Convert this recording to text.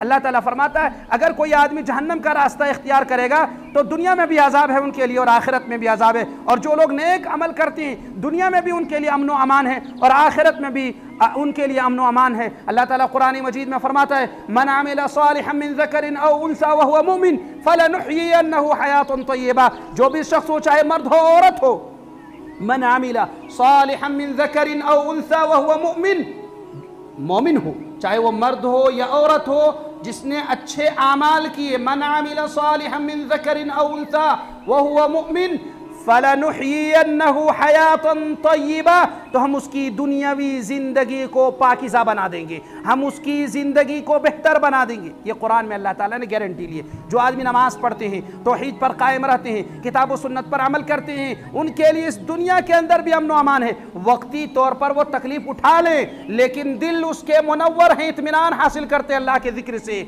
اللہ تعالیٰ فرماتا ہے اگر کوئی آدمی جہنم کا راستہ اختیار کرے گا تو دنیا میں بھی عذاب ہے ان کے لیے اور آخرت میں بھی عذاب ہے، اور جو لوگ نیک عمل کرتے ہیں دنیا میں بھی ان کے لیے امن و امان ہے اور آخرت میں بھی ان کے لیے امن و امان ہے۔ اللہ تعالیٰ قرآن مجید میں فرماتا ہے من عمل صالحا من ذکر او انثى وهو مؤمن فلنحيينه حیاة طیبہ، جو بھی شخص ہو چاہے مرد ہو عورت ہو، من عمل صالحا من ذکر او انثى وهو مؤمن، مومن ہو چاہے وہ مرد ہو یا عورت ہو، جس نے اچھے اعمال کیے، من عمل صالحا من ذکر او انثى وهو مؤمن فَلَنُحْيِيَنَّهُ حَيَاةً طَيِّبَةً، تو ہم اس کی دنیاوی زندگی کو پاکیزہ بنا دیں گے، ہم اس کی زندگی کو بہتر بنا دیں گے۔ یہ قرآن میں اللہ تعالیٰ نے گارنٹی لی ہے۔ جو آدمی نماز پڑھتے ہیں، توحید پر قائم رہتے ہیں، کتاب و سنت پر عمل کرتے ہیں، ان کے لیے اس دنیا کے اندر بھی امن و امان ہے۔ وقتی طور پر وہ تکلیف اٹھا لیں لیکن دل اس کے منور ہیں، اطمینان حاصل کرتے اللہ کے ذکر سے۔